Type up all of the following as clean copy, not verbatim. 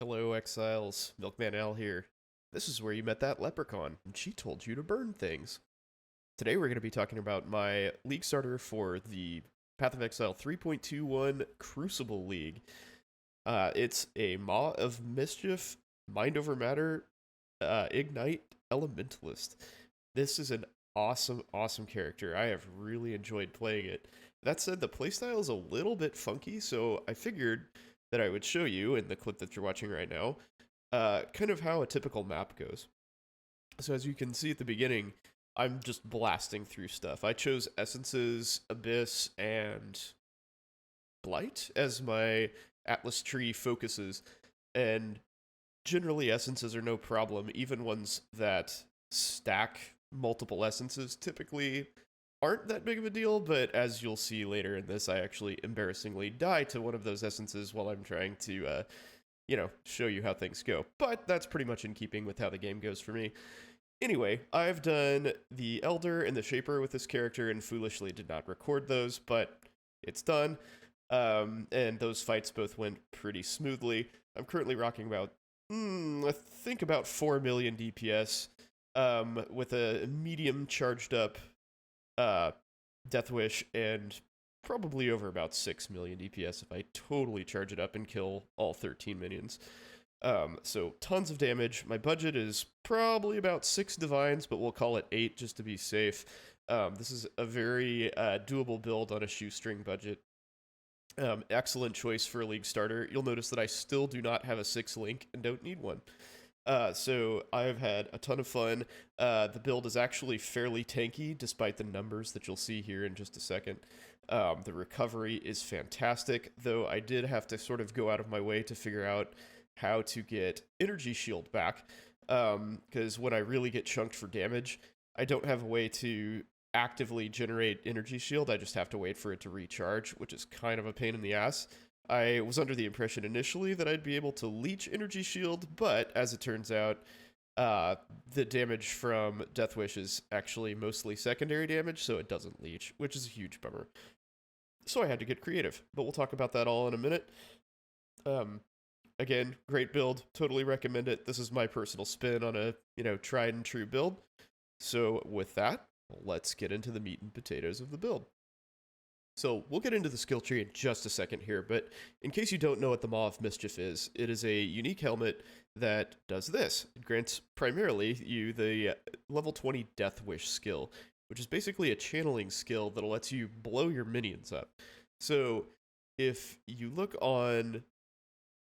Hello, Exiles. Milkman Al here. This is where you met that leprechaun, and she told you to burn things. Today we're going to be talking about my league starter for the Path of Exile 3.21 Crucible League. It's a Maw of Mischief, Mind Over Matter, Ignite Elementalist. This is an awesome character. I have really enjoyed playing it. That said, the playstyle is a little bit funky, so I figured that I would show you in the clip that you're watching right now, kind of how a typical map goes. So as you can see at the beginning, I'm just blasting through stuff. I chose Essences, Abyss, and Blight as my Atlas tree focuses, and generally Essences are no problem, even ones that stack multiple Essences typically aren't that big of a deal, but as you'll see later in this, I actually embarrassingly die to one of those Essences while I'm trying to, show you how things go. But that's pretty much in keeping with how the game goes for me. Anyway, I've done the Elder and the Shaper with this character and foolishly did not record those, but it's done. And those fights both went pretty smoothly. I'm currently rocking about, I think about 4 million DPS, with a medium charged up Death Wish and probably over about 6 million DPS if I totally charge it up and kill all 13 minions. So tons of damage. My budget is probably about 6 divines, but we'll call it 8 just to be safe. This is a very doable build on a shoestring budget. Excellent choice for a league starter. You'll notice that I still do not have a 6 link and don't need one. So I've had a ton of fun. The build is actually fairly tanky, despite the numbers that you'll see here in just a second. The recovery is fantastic, though I did have to sort of go out of my way to figure out how to get energy shield back, because when I really get chunked for damage, I don't have a way to actively generate energy shield. I just have to wait for it to recharge, which is kind of a pain in the ass. I was under the impression initially that I'd be able to leech energy shield, but as it turns out, the damage from Death Wish is actually mostly secondary damage, so it doesn't leech, which is a huge bummer. So I had to get creative, but we'll talk about that all in a minute. Again, great build, totally recommend it. This is my personal spin on a, tried and true build. So with that, let's get into the meat and potatoes of the build. So we'll get into the skill tree in just a second here, but in case you don't know what the Maw of Mischief is, it is a unique helmet that does this. It grants primarily you the level 20 Death Wish skill, which is basically a channeling skill that lets you blow your minions up. So if you look on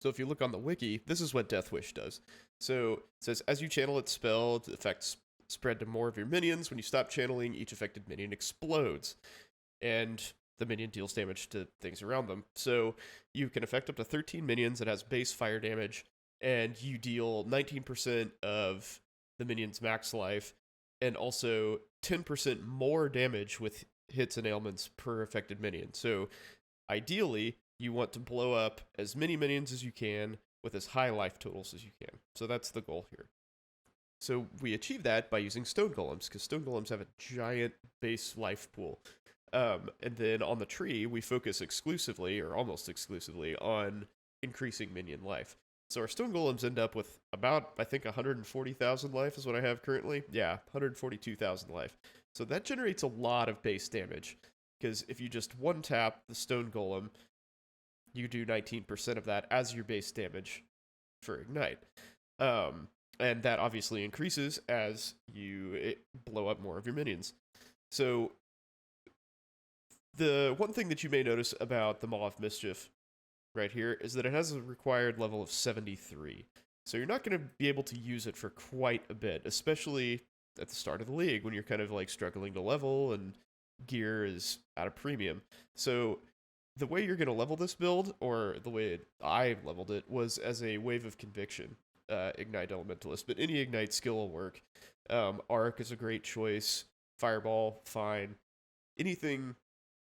the wiki, this is what Death Wish does. So it says, as you channel its spell, the effects spread to more of your minions. When you stop channeling, each affected minion explodes. And the minion deals damage to things around them. So you can affect up to 13 minions. It has base fire damage, and you deal 19% of the minion's max life, and also 10% more damage with hits and ailments per affected minion. So ideally, you want to blow up as many minions as you can with as high life totals as you can. So that's the goal here. So we achieve that by using Stone Golems, because Stone Golems have a giant base life pool. And then on the tree, we focus exclusively, or almost exclusively, on increasing minion life. So our Stone Golems end up with about, I think, 140,000 life is what I have currently. Yeah, 142,000 life. So that generates a lot of base damage, because if you just one-tap the Stone Golem, you do 19% of that as your base damage for Ignite. And that obviously increases as you blow up more of your minions. So the one thing that you may notice about the Maw of Mischief right here is that it has a required level of 73. So you're not going to be able to use it for quite a bit, especially at the start of the league when you're kind of like struggling to level and gear is at a premium. So the way you're going to level this build, or the way I leveled it, was as a Wave of Conviction Ignite Elementalist. But any Ignite skill will work. Arc is a great choice. Fireball, fine. Anything,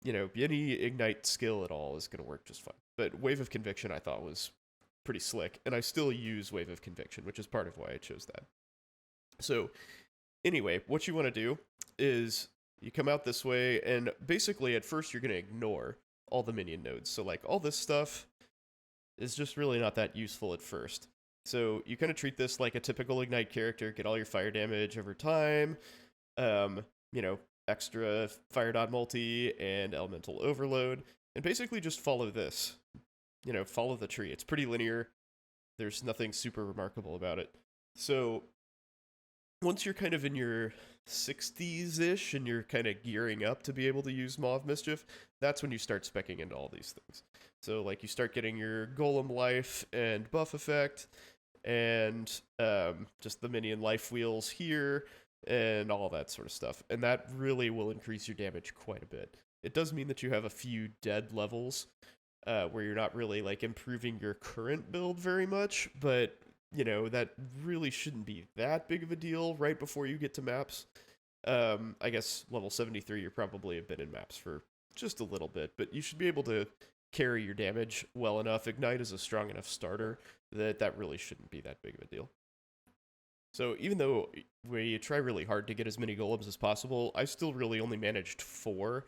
any Ignite skill at all is going to work just fine. But Wave of Conviction I thought was pretty slick, and I still use Wave of Conviction, which is part of why I chose that. So anyway, what you want to do is you come out this way, and basically at first you're going to ignore all the minion nodes. So like all this stuff, is just really not that useful at first. So you kind of treat this like a typical Ignite character, get all your fire damage over time, um, you know, extra fire dot multi and elemental overload, and basically just follow this. Follow the tree. It's pretty linear. There's nothing super remarkable about it. So once you're kind of in your 60s-ish and you're kind of gearing up to be able to use Maw of Mischief, that's when you start speccing into all these things. So like you start getting your golem life and buff effect, and just the minion life wheels here, and all that sort of stuff. And that really will increase your damage quite a bit. It does mean that you have a few dead levels where you're not really like improving your current build very much, but that really shouldn't be that big of a deal right before you get to maps. I guess level 73 you're probably have been in maps for just a little bit, but you should be able to carry your damage well enough. Ignite is a strong enough starter that really shouldn't be that big of a deal. So even though we try really hard to get as many golems as possible, I still really only managed 4.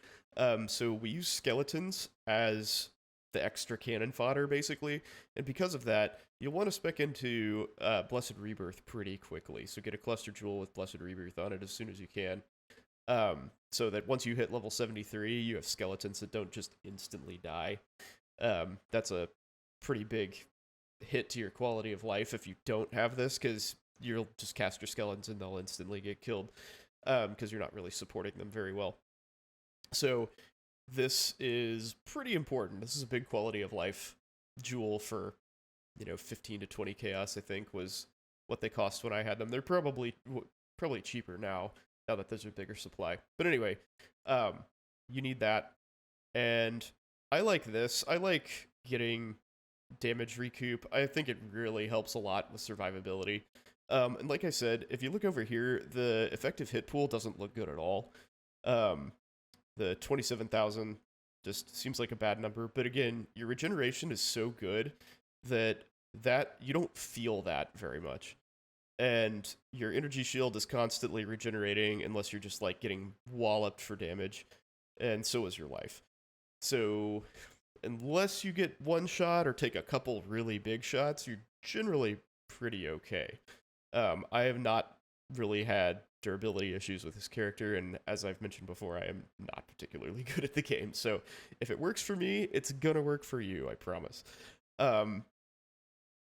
So we use skeletons as the extra cannon fodder, basically. And because of that, you'll want to spec into Blessed Rebirth pretty quickly. So get a Cluster Jewel with Blessed Rebirth on it as soon as you can. So that once you hit level 73, you have skeletons that don't just instantly die. That's a pretty big hit to your quality of life if you don't have this, because you'll just cast your skeletons and they'll instantly get killed, because you're not really supporting them very well. So this is pretty important. This is a big quality of life jewel for 15 to 20 chaos, I think, was what they cost when I had them. They're probably cheaper now that there's a bigger supply. But anyway, you need that. And I like this. I like getting damage recoup. I think it really helps a lot with survivability. And like I said, if you look over here, the effective hit pool doesn't look good at all. The 27,000 just seems like a bad number. But again, your regeneration is so good that you don't feel that very much. And your energy shield is constantly regenerating unless you're just like getting walloped for damage. And so is your life. So unless you get one shot or take a couple really big shots, you're generally pretty okay. I have not really had durability issues with this character, and as I've mentioned before, I am not particularly good at the game. So if it works for me, it's gonna work for you, I promise.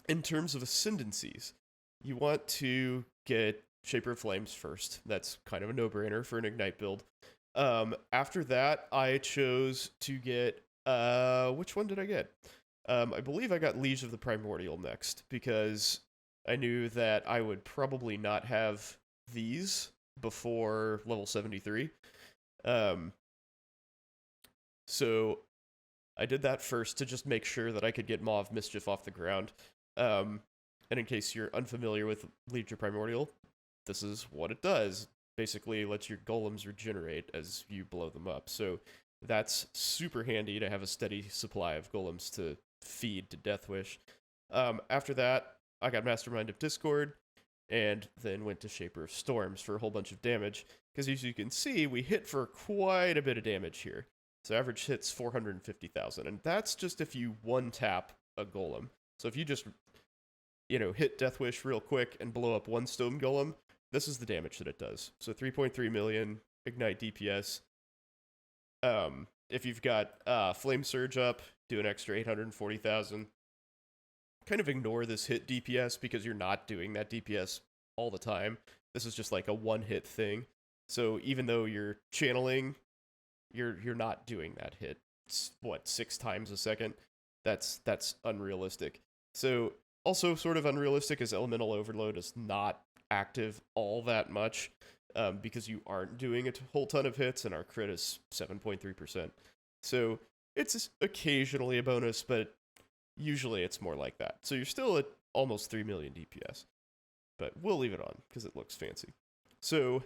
In terms of ascendancies, you want to get Shaper of Flames first. That's kind of a no-brainer for an Ignite build. After that, I chose to get which one did I get? I believe I got Liege of the Primordial next, because I knew that I would probably not have these before level 73. So I did that first to just make sure that I could get Maw of Mischief off the ground. And in case you're unfamiliar with Liege of Primordial, this is what it does. Basically lets your golems regenerate as you blow them up. So that's super handy to have a steady supply of golems to feed to Deathwish. After that, I got Mastermind of Discord, and then went to Shaper of Storms for a whole bunch of damage, because as you can see, we hit for quite a bit of damage here. So average hits 450,000, and that's just if you one-tap a golem. So if you just, hit Deathwish real quick and blow up one Stone Golem, this is the damage that it does. So 3.3 million Ignite DPS. If you've got Flame Surge up, do an extra 840,000. Kind of ignore this hit DPS because you're not doing that DPS all the time. This is just like a one-hit thing. So even though you're channeling, you're not doing that hit. It's, 6 times a second? That's unrealistic. So also sort of unrealistic is Elemental Overload is not active all that much, because you aren't doing a whole ton of hits, and our crit is 7.3%. So it's occasionally a bonus, but usually it's more like that. So you're still at almost 3 million DPS. But we'll leave it on because it looks fancy. So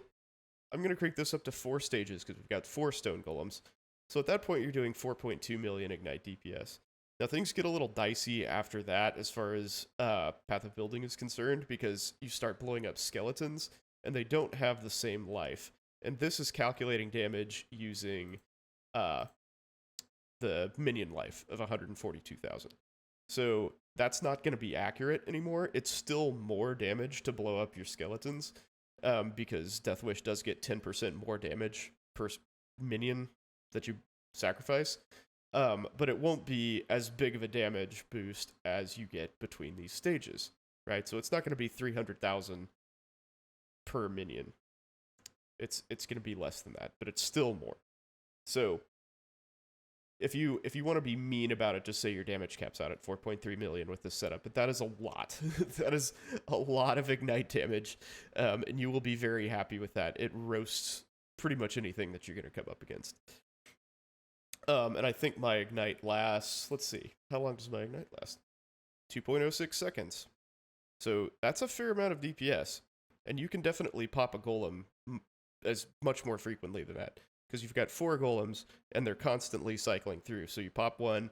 I'm going to crank this up to 4 stages because we've got 4 Stone Golems. So at that point, you're doing 4.2 million Ignite DPS. Now things get a little dicey after that as far as Path of Building is concerned, because you start blowing up skeletons and they don't have the same life. And this is calculating damage using the minion life of 142,000. So that's not going to be accurate anymore. It's still more damage to blow up your skeletons, because Death Wish does get 10% more damage per minion that you sacrifice. But it won't be as big of a damage boost as you get between these stages, right? So it's not going to be 300,000 per minion. It's going to be less than that, but it's still more. So if you want to be mean about it, just say your damage caps out at 4.3 million with this setup. But that is a lot. That is a lot of ignite damage, and you will be very happy with that. It roasts pretty much anything that you're going to come up against. And I think my ignite lasts, let's see, how long does my ignite last? 2.06 seconds. So that's a fair amount of DPS. And you can definitely pop a golem as much more frequently than that, because you've got 4 golems, and they're constantly cycling through. So you pop one,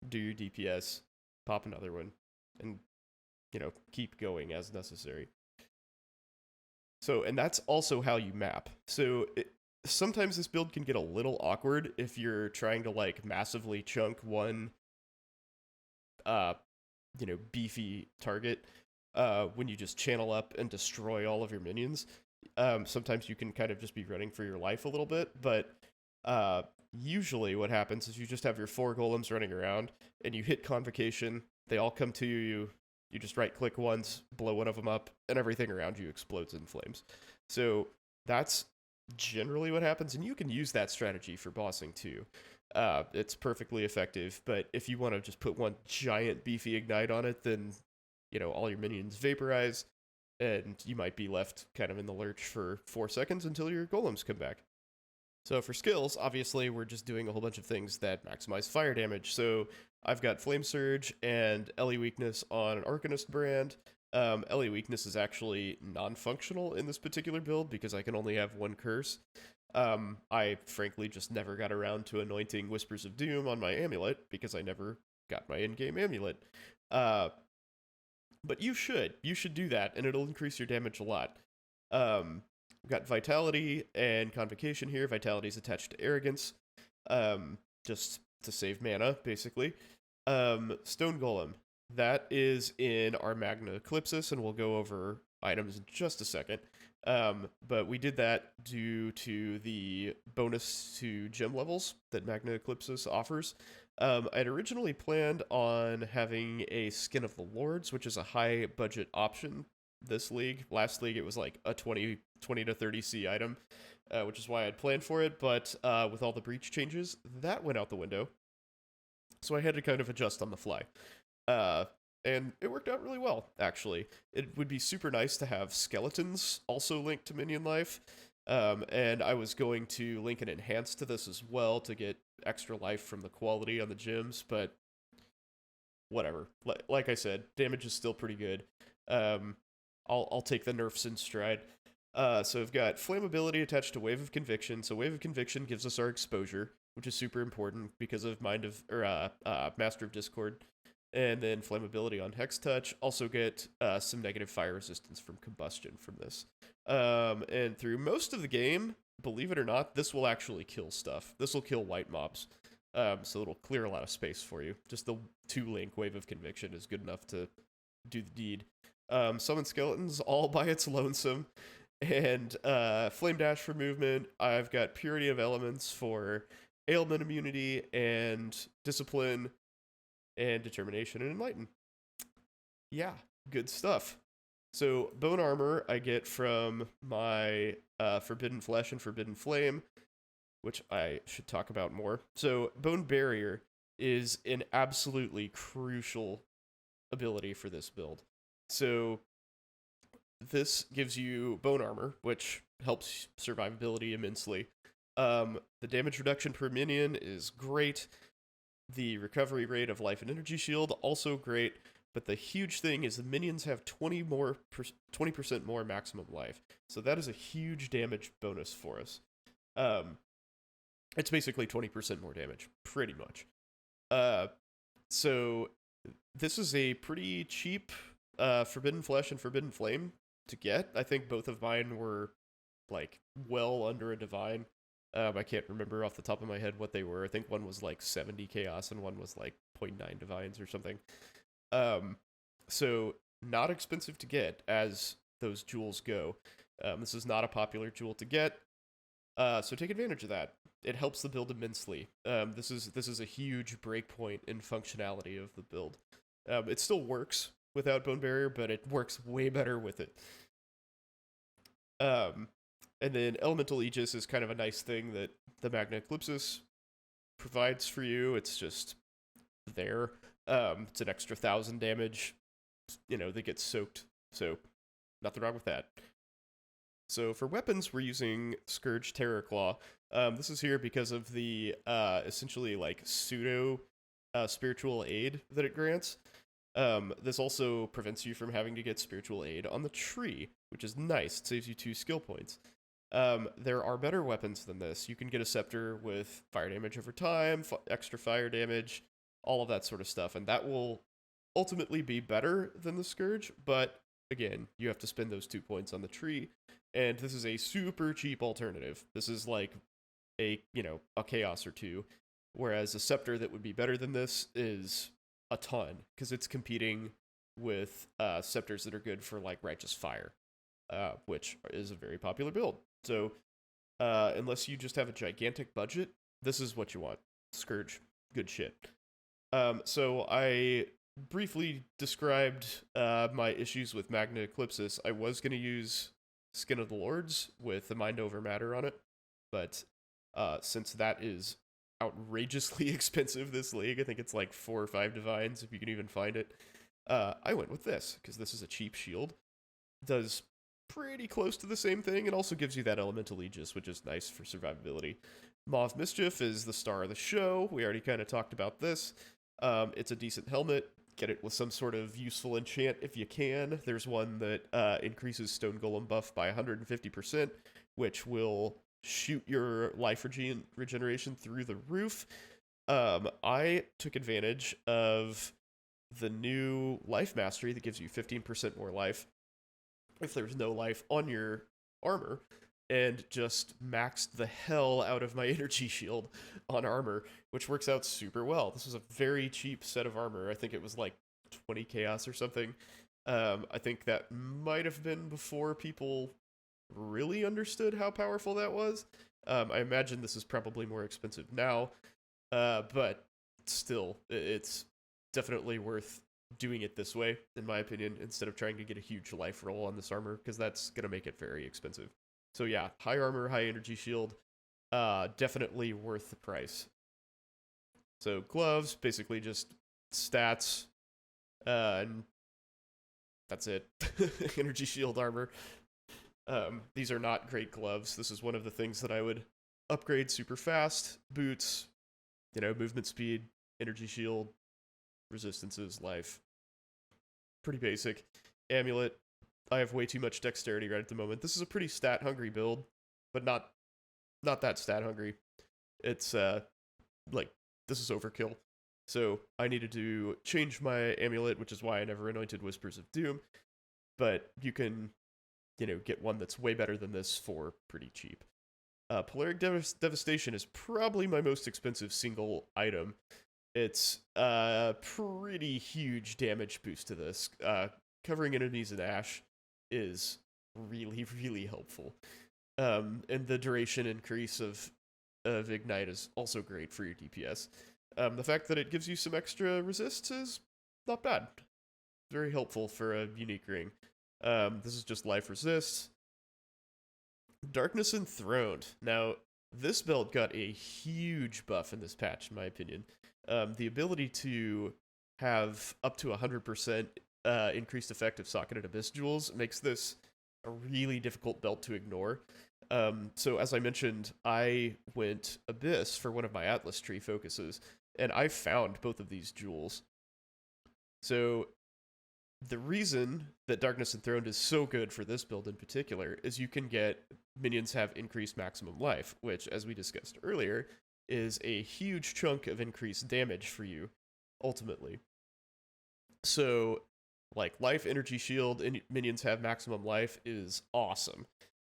do your DPS, pop another one, and, keep going as necessary. So, and that's also how you map. So sometimes this build can get a little awkward if you're trying to massively chunk one beefy target when you just channel up and destroy all of your minions. Sometimes you can kind of just be running for your life a little bit, but usually what happens is you just have your 4 golems running around and you hit Convocation, they all come to you, you just right click once, blow one of them up, and everything around you explodes in flames. So that's generally what happens, and you can use that strategy for bossing too. It's perfectly effective, but if you want to just put one giant beefy ignite on it, then all your minions vaporize, and you might be left kind of in the lurch for 4 seconds until your golems come back. So for skills, obviously we're just doing a whole bunch of things that maximize fire damage. So I've got Flame Surge and Ellie Weakness on an Arcanist brand. Ellie Weakness is actually non-functional in this particular build because I can only have 1 curse. I frankly just never got around to anointing Whispers of Doom on my amulet because I never got my in-game amulet. But you should do that, and it'll increase your damage a lot. We've got Vitality and Convocation here. Vitality is attached to Arrogance, just to save mana, basically. Stone Golem, that is in our Magna Eclipsis, and we'll go over items in just a second. But we did that due to the bonus to gem levels that Magna Eclipsis offers. I'd originally planned on having a Skin of the Lords, which is a high budget option this league. Last league, it was like a 20 to 30 C item, which is why I'd planned for it. But with all the breach changes, that went out the window. So I had to kind of adjust on the fly. And it worked out really well, actually. It would be super nice to have skeletons also linked to minion life. And I was going to link an enhance to this as well to get extra life from the quality on the gems, but whatever. Like I said, damage is still pretty good. I'll take the nerfs in stride. So we've got flammability attached to Wave of Conviction. So Wave of Conviction gives us our exposure, which is super important because of Master of Discord. And then flammability on Hex Touch. Also get some negative fire resistance from combustion from this. And through most of the game, believe it or not, this will actually kill stuff. This will kill white mobs. So it'll clear a lot of space for you. Just the 2-link Wave of Conviction is good enough to do the deed. Summon Skeletons all by its lonesome. And Flame Dash for movement. I've got Purity of Elements for ailment immunity and discipline and determination and enlighten. Yeah, good stuff. So bone armor I get from my Forbidden Flesh and Forbidden Flame, which I should talk about more. So bone barrier is an absolutely crucial ability for this build. So this gives you bone armor, which helps survivability immensely. The damage reduction per minion is great. The recovery rate of life and energy shield, also great. But the huge thing is the minions have 20% more maximum life. So that is a huge damage bonus for us. It's basically 20% more damage, pretty much. So this is a pretty cheap Forbidden Flesh and Forbidden Flame to get. I think both of mine were well under a divine. I can't remember off the top of my head what they were. I think one was 70 chaos and one was 0.9 divines or something. So not expensive to get as those jewels go. This is not a popular jewel to get, so take advantage of that. It helps the build immensely. This is a huge breakpoint in functionality of the build. It still works without Bone Barrier, but it works way better with it. And then Elemental Aegis is kind of a nice thing that the Magna Eclipsis provides for you. It's just there. It's an extra 1,000 damage, that gets soaked. So nothing wrong with that. So for weapons, we're using Scourge Terror Claw. This is here because of the essentially like pseudo spiritual aid that it grants. This also prevents you from having to get spiritual aid on the tree, which is nice. It saves you 2 skill points. There are better weapons than this. You can get a scepter with fire damage over time, extra fire damage, all of that sort of stuff, and that will ultimately be better than the Scourge, but again, you have to spend those 2 points on the tree, and this is a super cheap alternative. This is like a chaos or 2, whereas a scepter that would be better than this is a ton, because it's competing with scepters that are good for like Righteous Fire, which is a very popular build. So unless you just have a gigantic budget, this is what you want. Scourge, good shit. So I briefly described my issues with Magna Eclipsis. I was going to use Skin of the Lords with the Mind Over Matter on it, but since that is outrageously expensive this league, I think it's like 4 or 5 divines if you can even find it, I went with this because this is a cheap shield. Does pretty close to the same thing, and also gives you that Elemental Aegis, which is nice for survivability. Maw of Mischief is the star of the show. We already kind of talked about this. It's a decent helmet. Get it with some sort of useful enchant if you can. There's one that increases Stone Golem buff by 150%, which will shoot your life regeneration through the roof. I took advantage of the new life mastery that gives you 15% more life if there's no life on your armor, and just maxed the hell out of my energy shield on armor, which works out super well. This was a very cheap set of armor. I think it was like 20 chaos or something. I think that might have been before people really understood how powerful that was. I imagine this is probably more expensive now, but still, it's definitely worth doing it this way, in my opinion, instead of trying to get a huge life roll on this armor, because that's going to make it very expensive. So yeah, high armor, high energy shield, definitely worth the price. So gloves, basically just stats, and that's it. Energy shield, armor. These are not great gloves. This is one of the things that I would upgrade super fast. Boots, movement speed, energy shield, resistances, life. Pretty basic. Amulet. I have way too much dexterity right at the moment. This is a pretty stat hungry build, but not that stat hungry. It's this is overkill. So I needed to change my amulet, which is why I never anointed Whispers of Doom. But you can, get one that's way better than this for pretty cheap. Polaric Devastation is probably my most expensive single item. It's a pretty huge damage boost to this. Covering enemies in ash is really, really helpful. And the duration increase of Ignite is also great for your DPS. The fact that it gives you some extra resists is not bad. Very helpful for a unique ring. This is just life resist. Darkness Enthroned. Now, this build got a huge buff in this patch, in my opinion. The ability to have up to 100% increased effect of Socketed Abyss Jewels makes this a really difficult belt to ignore. So as I mentioned, I went Abyss for one of my Atlas Tree focuses, and I found both of these jewels. So the reason that Darkness Enthroned is so good for this build in particular is you can get minions have increased maximum life, which, as we discussed earlier, is a huge chunk of increased damage for you, ultimately. So, like, life, energy, shield, and minions have maximum life is awesome.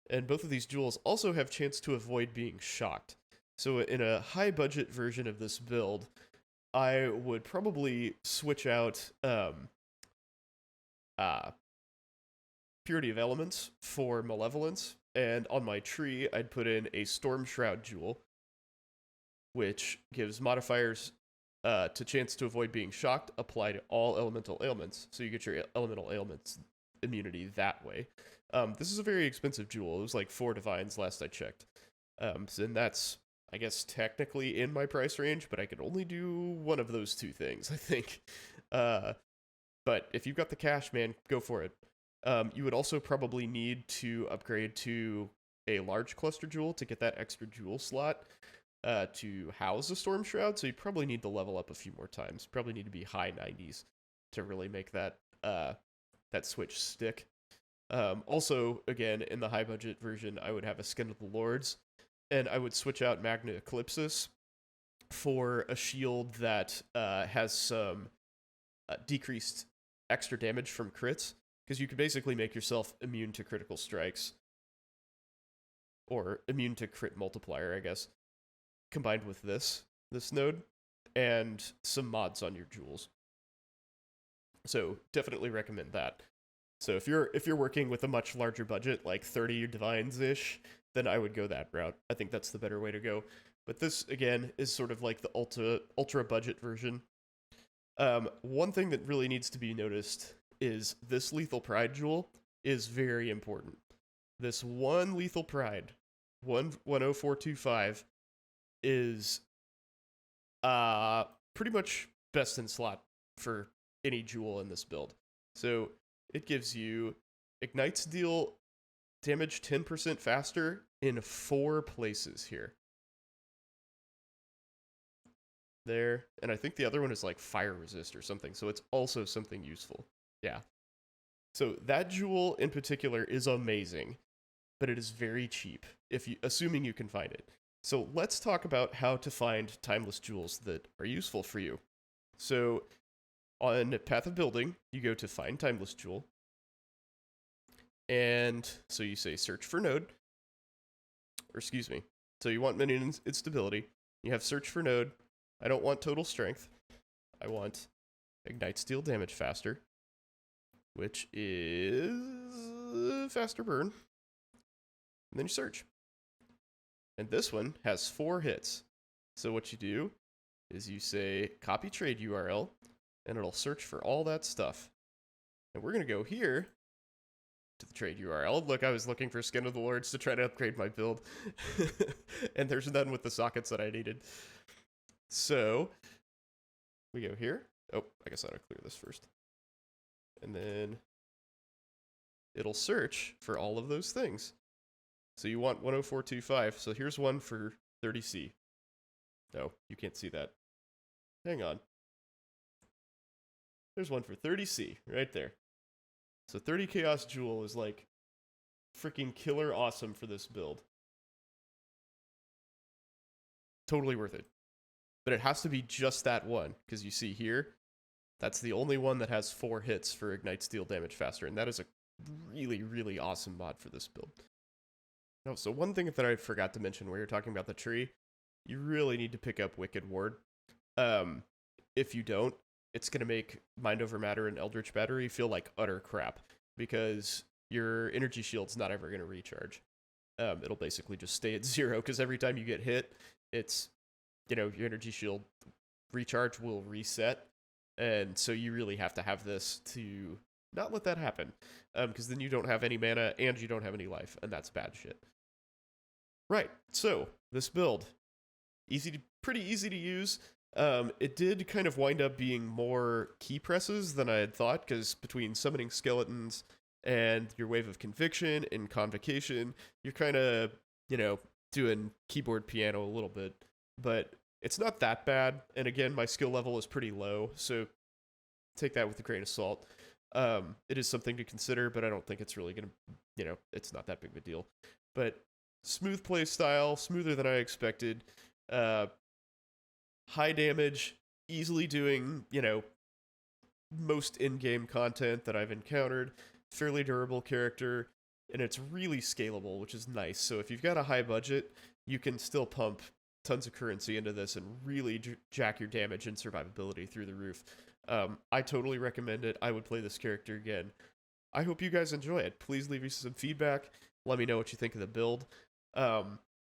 And both of these jewels also have chance to avoid being shocked. So in a high-budget version of this build, I would probably switch out Purity of Elements for Malevolence, and on my tree, I'd put in a Storm Shroud Jewel, which gives modifiers to chance to avoid being shocked apply to all elemental ailments, so you get your elemental ailments immunity that way. This is a very expensive jewel. It was like 4 divines last I checked. And that's, I guess, technically in my price range, but I could only do one of those 2 things, I think. But if you've got the cash, man, go for it. You would also probably need to upgrade to a large cluster jewel to get that extra jewel slot to house the Storm Shroud, so you probably need to level up a few more times. Probably need to be high 90s to really make that that switch stick. Also, again, in the high budget version, I would have a Skin of the Lords, and I would switch out Magna Eclipsis for a shield that has some decreased extra damage from crits, because you could basically make yourself immune to critical strikes, or immune to crit multiplier, I guess, combined with this node, and some mods on your jewels. So definitely recommend that. So if you're working with a much larger budget, like 30 divines-ish, then I would go that route. I think that's the better way to go. But this, again, is sort of like the ultra budget version. One thing that really needs to be noticed is this Lethal Pride jewel is very important. This one Lethal Pride, 10425, is pretty much best in slot for any jewel in this build. So it gives you ignites deal damage 10% faster in 4 places here. There, and I think the other one is like fire resist or something, so it's also something useful. Yeah. So that jewel in particular is amazing, but it is very cheap, assuming you can find it. So let's talk about how to find timeless jewels that are useful for you. So on Path of Building, you go to Find Timeless Jewel, and so you say Search for Node, or excuse me, so you want minion instability, you have Search for Node. I don't want total strength, I want Ignite Steel damage faster, which is faster burn, and then you search. And this one has 4 hits. So what you do is you say copy trade URL, and it'll search for all that stuff. And we're going to go here to the trade URL. Look, I was looking for Skin of the Lords to try to upgrade my build. And there's none with the sockets that I needed. So we go here. Oh, I guess I ought to clear this first. And then it'll search for all of those things. So you want 10425. So here's one for 30C. No, you can't see that. Hang on. There's one for 30C right there. So 30 Chaos Jewel is like freaking killer awesome for this build. Totally worth it. But it has to be just that one, because you see here, that's the only one that has 4 hits for Ignite Steel damage faster, and that is a really, really awesome mod for this build. No, so one thing that I forgot to mention where you're talking about the tree, you really need to pick up Wicked Ward. If you don't, it's going to make Mind Over Matter and Eldritch Battery feel like utter crap, because your energy shield's not ever going to recharge. It'll basically just stay at 0, because every time you get hit, it's, your energy shield recharge will reset, and so you really have to have this to not let that happen, because then you don't have any mana, and you don't have any life, and that's bad shit. Right, so, this build, pretty easy to use. It did kind of wind up being more key presses than I had thought, because between summoning skeletons and your Wave of Conviction and Convocation, you're kind of, doing keyboard piano a little bit, but it's not that bad, and again, my skill level is pretty low, so take that with a grain of salt. It is something to consider, but I don't think it's really going to, it's not that big of a deal. But smooth play style, smoother than I expected, high damage, easily doing, most in-game content that I've encountered, fairly durable character, and it's really scalable, which is nice. So if you've got a high budget, you can still pump tons of currency into this and really jack your damage and survivability through the roof. I totally recommend it. I would play this character again. I hope you guys enjoy it. Please leave me some feedback. Let me know what you think of the build.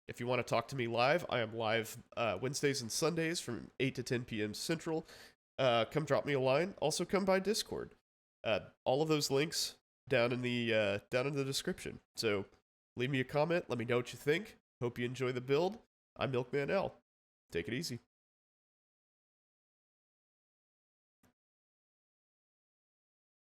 If you want to talk to me live, I am live Wednesdays and Sundays from 8 to 10 p.m. Central. Come drop me a line. Also, come by Discord. All of those links down in the description. So leave me a comment. Let me know what you think. Hope you enjoy the build. I'm Milkman L. Take it easy.